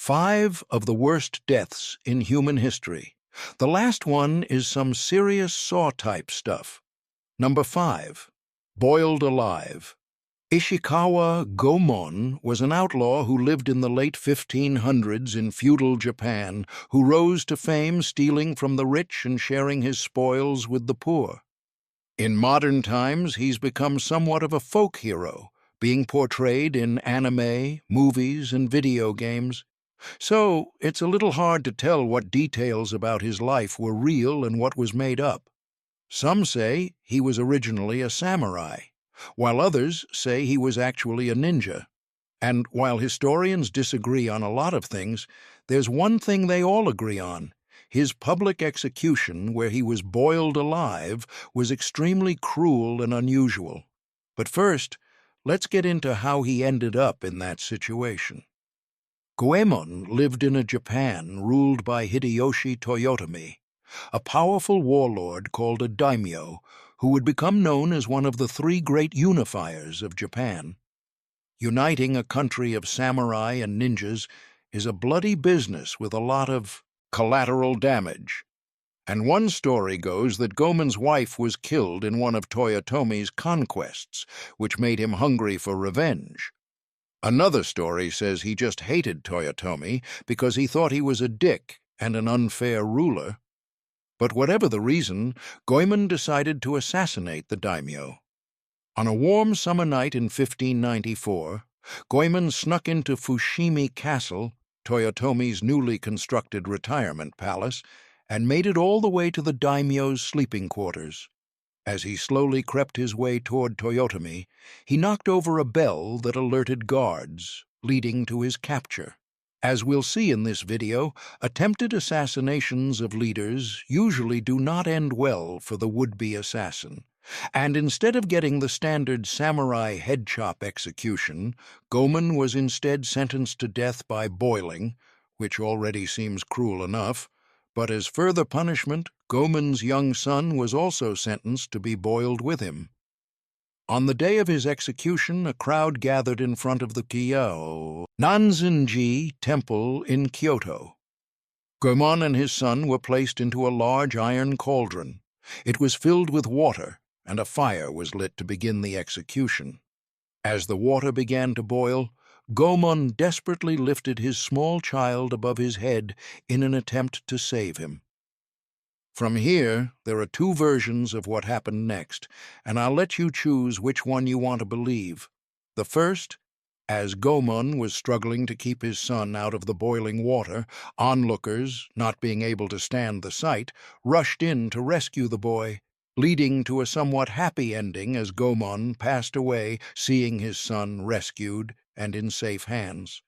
5 of the worst deaths in human history. The last one is some serious Saw-type stuff. Number 5. Boiled alive. Ishikawa Goemon was an outlaw who lived in the late 1500s in feudal Japan, who rose to fame stealing from the rich and sharing his spoils with the poor. In modern times, he's become somewhat of a folk hero, being portrayed in anime, movies, and video games. So, it's a little hard to tell what details about his life were real and what was made up. Some say he was originally a samurai, while others say he was actually a ninja. And while historians disagree on a lot of things, there's one thing they all agree on. His public execution, where he was boiled alive, was extremely cruel and unusual. But first, let's get into how he ended up in that situation. Goemon lived in a Japan ruled by Hideyoshi Toyotomi, a powerful warlord called a daimyo, who would become known as one of the 3 great unifiers of Japan. Uniting a country of samurai and ninjas is a bloody business with a lot of collateral damage. And one story goes that Goemon's wife was killed in one of Toyotomi's conquests, which made him hungry for revenge. Another story says he just hated Toyotomi because he thought he was a dick and an unfair ruler. But whatever the reason, Goemon decided to assassinate the daimyo. On a warm summer night in 1594, Goemon snuck into Fushimi Castle, Toyotomi's newly constructed retirement palace, and made it all the way to the daimyo's sleeping quarters. As he slowly crept his way toward Toyotomi, he knocked over a bell that alerted guards, leading to his capture. As we'll see in this video, attempted assassinations of leaders usually do not end well for the would-be assassin. And instead of getting the standard samurai head chop execution, Goemon was instead sentenced to death by boiling, which already seems cruel enough. But as further punishment, Goemon's young son was also sentenced to be boiled with him. On the day of his execution, a crowd gathered in front of the Kiyao Nanzenji Temple in Kyoto. Goemon and his son were placed into a large iron cauldron. It was filled with water, and a fire was lit to begin the execution. As the water began to boil, Goemon desperately lifted his small child above his head in an attempt to save him. From here, there are 2 versions of what happened next, and I'll let you choose which one you want to believe. The first, as Goemon was struggling to keep his son out of the boiling water, onlookers, not being able to stand the sight, rushed in to rescue the boy, leading to a somewhat happy ending as Goemon passed away, seeing his son rescued and in safe hands.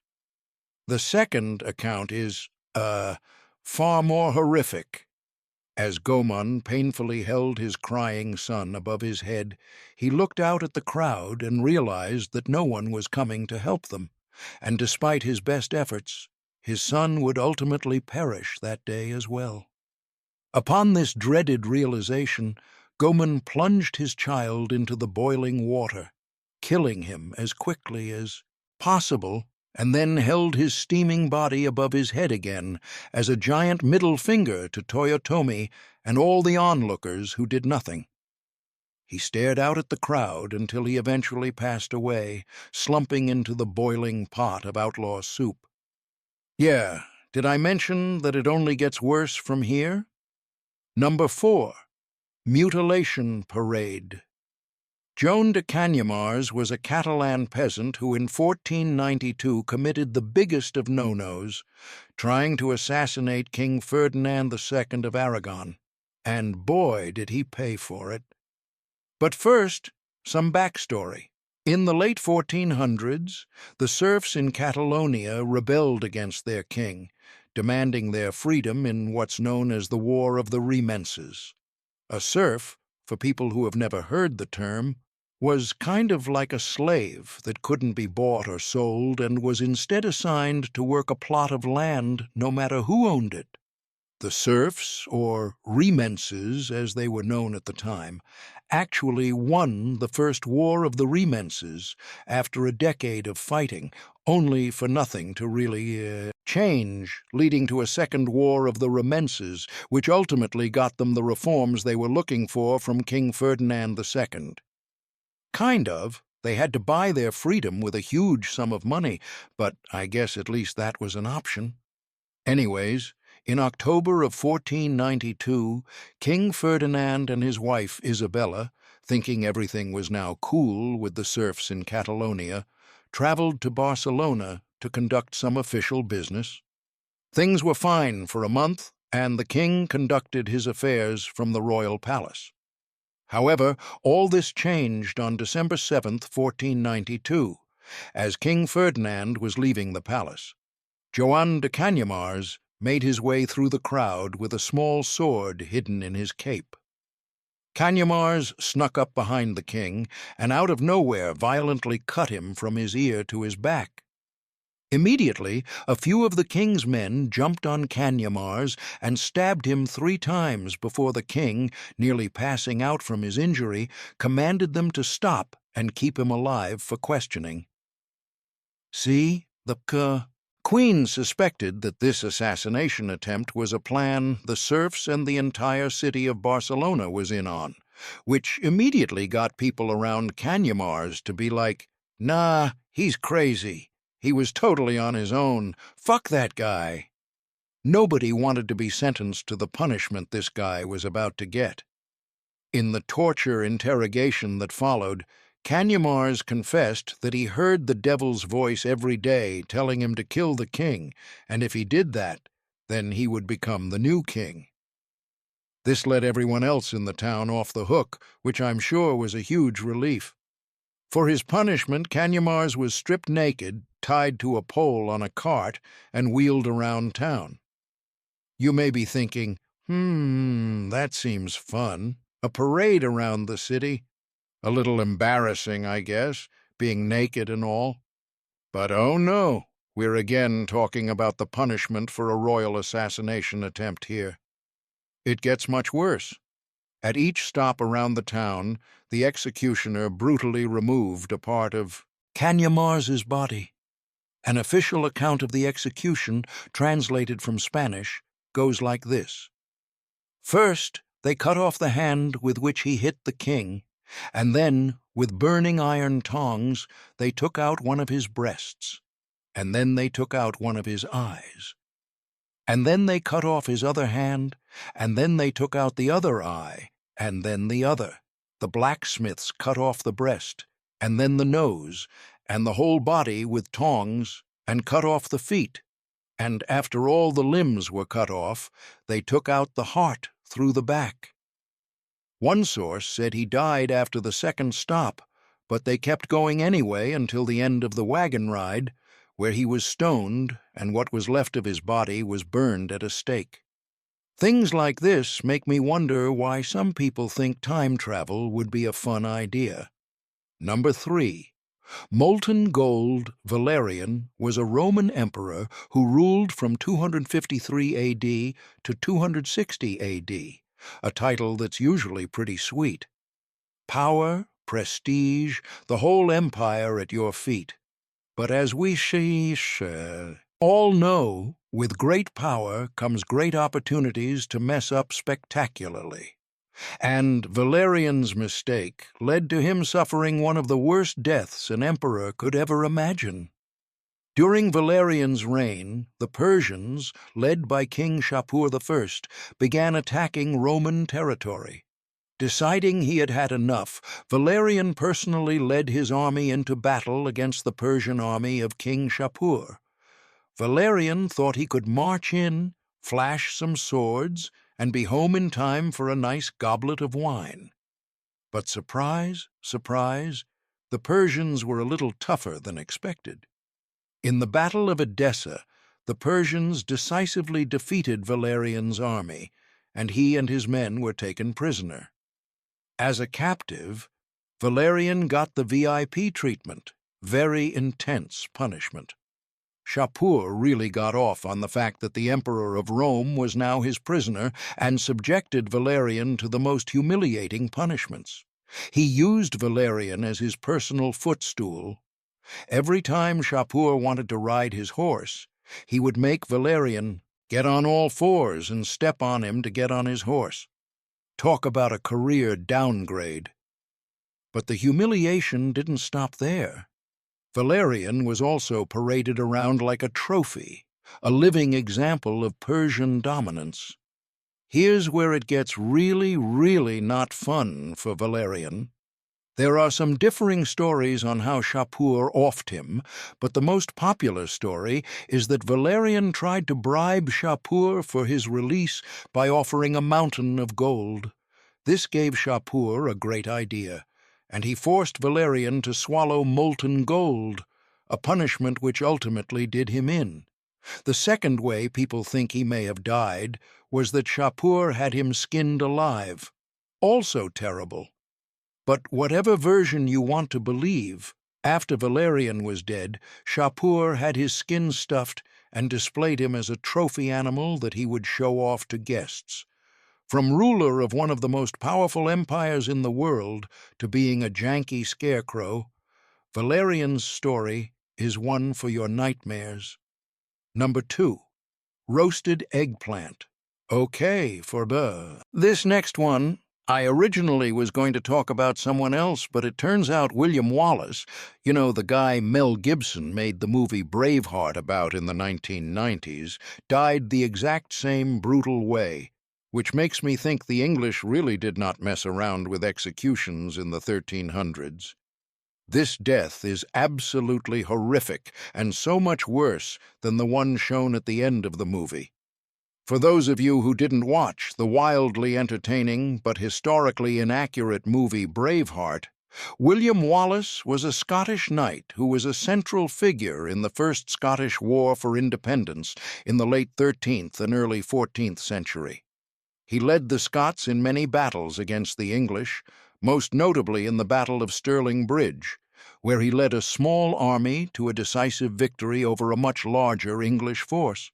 The second account is, far more horrific. As Goemon painfully held his crying son above his head, he looked out at the crowd and realized that no one was coming to help them, and despite his best efforts, his son would ultimately perish that day as well. Upon this dreaded realization, Goemon plunged his child into the boiling water, killing him as quickly as possible, and then held his steaming body above his head again as a giant middle finger to Toyotomi and all the onlookers who did nothing. He stared out at the crowd until he eventually passed away, slumping into the boiling pot of outlaw soup. Yeah, did I mention that it only gets worse from here? Number 4. Mutilation Parade. Joan de Canyamars was a Catalan peasant who in 1492 committed the biggest of no-nos, trying to assassinate King Ferdinand II of Aragon. And boy, did he pay for it. But first, some backstory. In the late 1400s, the serfs in Catalonia rebelled against their king, demanding their freedom in what's known as the War of the Remences. A serf, for people who have never heard the term, was kind of like a slave that couldn't be bought or sold and was instead assigned to work a plot of land no matter who owned it. The serfs, or remences as they were known at the time, actually won the first War of the Remences after a decade of fighting, only for nothing to really change, leading to a second war of the Remences, which ultimately got them the reforms they were looking for from King Ferdinand II. Kind of. They had to buy their freedom with a huge sum of money, but I guess at least that was an option. Anyways, in October of 1492, King Ferdinand and his wife Isabella, thinking everything was now cool with the serfs in Catalonia, traveled to Barcelona to conduct some official business. Things were fine for a month, and the king conducted his affairs from the royal palace. However, all this changed on December 7, 1492, as King Ferdinand was leaving the palace. Joan de Canyamars made his way through the crowd with a small sword hidden in his cape. Canyamars snuck up behind the king and out of nowhere violently cut him from his ear to his back. Immediately, a few of the king's men jumped on Canyamars and stabbed him 3 times before the king, nearly passing out from his injury, commanded them to stop and keep him alive for questioning. See, the Queen suspected that this assassination attempt was a plan the serfs and the entire city of Barcelona was in on, which immediately got people around Canyamars to be like, "Nah, he's crazy. He was totally on his own. Fuck that guy." Nobody wanted to be sentenced to the punishment this guy was about to get. In the torture interrogation that followed, Canyamars confessed that he heard the devil's voice every day telling him to kill the king, and if he did that, then he would become the new king. This let everyone else in the town off the hook, which I'm sure was a huge relief. For his punishment, Canyamars was stripped naked, tied to a pole on a cart, and wheeled around town. You may be thinking, that seems fun. A parade around the city. A little embarrassing, I guess, being naked and all. But oh no, we're again talking about the punishment for a royal assassination attempt here. It gets much worse. At each stop around the town, the executioner brutally removed a part of Canyamars's body. An official account of the execution, translated from Spanish, goes like this. First, they cut off the hand with which he hit the king, and then, with burning iron tongs, they took out one of his breasts, and then they took out one of his eyes. And then they cut off his other hand, and then they took out the other eye, and then the other. The blacksmiths cut off the breast, and then the nose, and the whole body with tongs, and cut off the feet. And after all the limbs were cut off, they took out the heart through the back. One source said he died after the second stop, but they kept going anyway until the end of the wagon ride, where he was stoned and what was left of his body was burned at a stake. Things like this make me wonder why some people think time travel would be a fun idea. Number 3. Molten Gold Valerian was a Roman emperor who ruled from 253 AD to 260 AD, a title that's usually pretty sweet. Power, prestige, the whole empire at your feet. But as we all know, with great power comes great opportunities to mess up spectacularly. And Valerian's mistake led to him suffering one of the worst deaths an emperor could ever imagine. During Valerian's reign, the Persians, led by King Shapur I, began attacking Roman territory. Deciding he had had enough, Valerian personally led his army into battle against the Persian army of King Shapur. Valerian thought he could march in, flash some swords, and be home in time for a nice goblet of wine. But surprise, surprise, the Persians were a little tougher than expected. In the Battle of Edessa, the Persians decisively defeated Valerian's army, and he and his men were taken prisoner. As a captive, Valerian got the VIP treatment, very intense punishment. Shapur really got off on the fact that the Emperor of Rome was now his prisoner and subjected Valerian to the most humiliating punishments. He used Valerian as his personal footstool. Every time Shapur wanted to ride his horse, he would make Valerian get on all fours and step on him to get on his horse. Talk about a career downgrade. But the humiliation didn't stop there. Valerian was also paraded around like a trophy, a living example of Persian dominance. Here's where it gets really not fun for Valerian. There are some differing stories on how Shapur offed him, but the most popular story is that Valerian tried to bribe Shapur for his release by offering a mountain of gold. This gave Shapur a great idea, and he forced Valerian to swallow molten gold, a punishment which ultimately did him in. The second way people think he may have died was that Shapur had him skinned alive. Also terrible. But whatever version you want to believe, after Valerian was dead, Shapur had his skin stuffed and displayed him as a trophy animal that he would show off to guests. From ruler of one of the most powerful empires in the world to being a janky scarecrow, Valerian's story is one for your nightmares. Number 2. Roasted eggplant. Okay for this next one. I originally was going to talk about someone else, but it turns out William Wallace, you know, the guy Mel Gibson made the movie Braveheart about in the 1990s, died the exact same brutal way, which makes me think the English really did not mess around with executions in the 1300s. This death is absolutely horrific and so much worse than the one shown at the end of the movie. For those of you who didn't watch the wildly entertaining but historically inaccurate movie Braveheart, William Wallace was a Scottish knight who was a central figure in the First Scottish War for Independence in the late 13th and early 14th century. He led the Scots in many battles against the English, most notably in the Battle of Stirling Bridge, where he led a small army to a decisive victory over a much larger English force.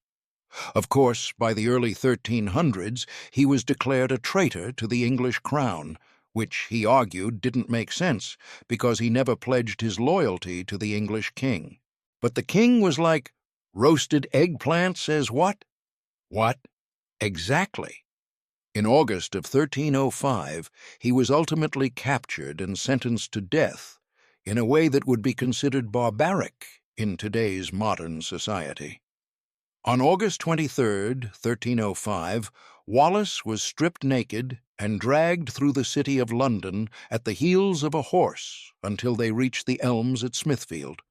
Of course, by the early 1300s, he was declared a traitor to the English crown, which he argued didn't make sense because he never pledged his loyalty to the English king. But the king was like, roasted eggplant says what? What? Exactly. In August of 1305, he was ultimately captured and sentenced to death in a way that would be considered barbaric in today's modern society. On August 23, 1305, Wallace was stripped naked and dragged through the city of London at the heels of a horse until they reached the elms at Smithfield.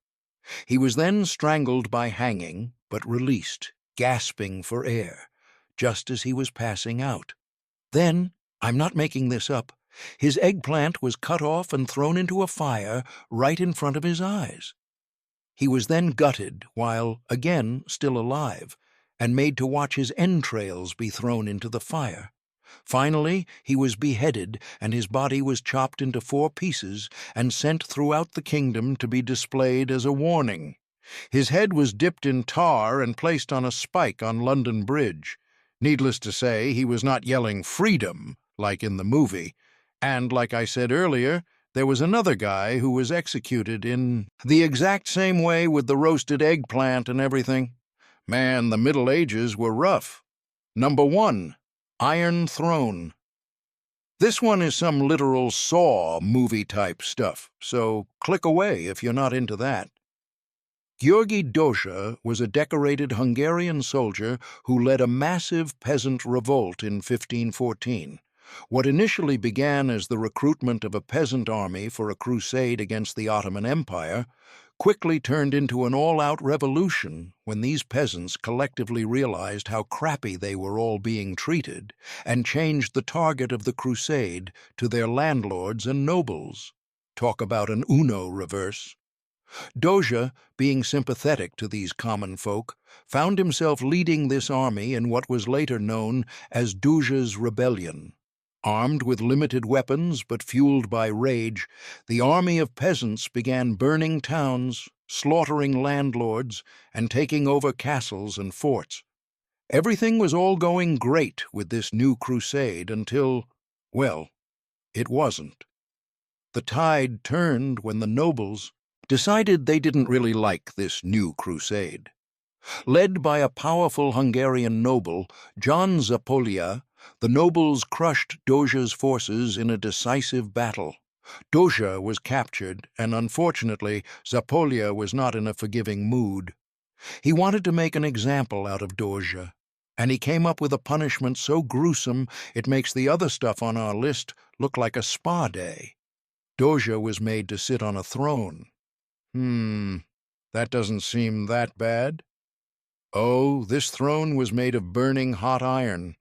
He was then strangled by hanging, but released, gasping for air, just as he was passing out. Then, I'm not making this up, his eggplant was cut off and thrown into a fire right in front of his eyes. He was then gutted while, again, still alive, and made to watch his entrails be thrown into the fire. Finally, he was beheaded, and his body was chopped into 4 pieces and sent throughout the kingdom to be displayed as a warning. His head was dipped in tar and placed on a spike on London Bridge. Needless to say, he was not yelling freedom, like in the movie, and, like I said earlier, there was another guy who was executed in the exact same way with the roasted eggplant and everything. Man, the Middle Ages were rough. Number 1, Iron Throne. This one is some literal Saw movie-type stuff, so click away if you're not into that. György Dózsa was a decorated Hungarian soldier who led a massive peasant revolt in 1514. What initially began as the recruitment of a peasant army for a crusade against the Ottoman Empire quickly turned into an all-out revolution when these peasants collectively realized how crappy they were all being treated and changed the target of the crusade to their landlords and nobles. Talk about an Uno reverse. Dózsa, being sympathetic to these common folk, found himself leading this army in what was later known as Dózsa's Rebellion. Armed with limited weapons but fueled by rage, the army of peasants began burning towns, slaughtering landlords, and taking over castles and forts. Everything was all going great with this new crusade until, well, it wasn't. The tide turned when the nobles, decided they didn't really like this new crusade. Led by a powerful Hungarian noble, John Zápolya, the nobles crushed Dózsa's forces in a decisive battle. Dózsa was captured, and unfortunately, Zápolya was not in a forgiving mood. He wanted to make an example out of Dózsa, and he came up with a punishment so gruesome it makes the other stuff on our list look like a spa day. Dózsa was made to sit on a throne. That doesn't seem that bad. Oh, this throne was made of burning hot iron.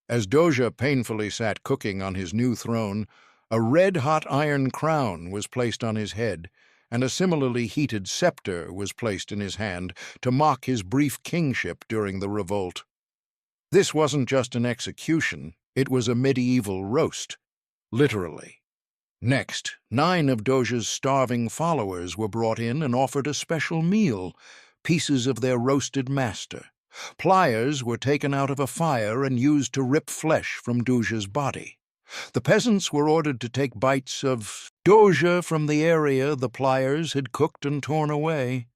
As Dózsa painfully sat cooking on his new throne, a red-hot iron crown was placed on his head, and a similarly heated scepter was placed in his hand to mock his brief kingship during the revolt. This wasn't just an execution, it was a medieval roast, literally. Next, 9 of Dózsa's starving followers were brought in and offered a special meal, pieces of their roasted master. Pliers were taken out of a fire and used to rip flesh from Dózsa's body. The peasants were ordered to take bites of Dózsa from the area the pliers had cooked and torn away.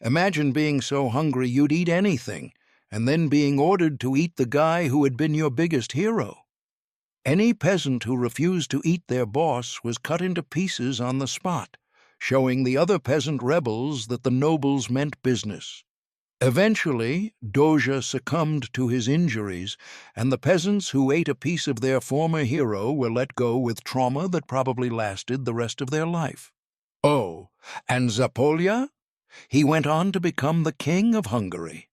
Imagine being so hungry you'd eat anything, and then being ordered to eat the guy who had been your biggest hero. Any peasant who refused to eat their boss was cut into pieces on the spot, showing the other peasant rebels that the nobles meant business. Eventually, Dózsa succumbed to his injuries, and the peasants who ate a piece of their former hero were let go with trauma that probably lasted the rest of their life. Oh, and Zápolya? He went on to become the king of Hungary.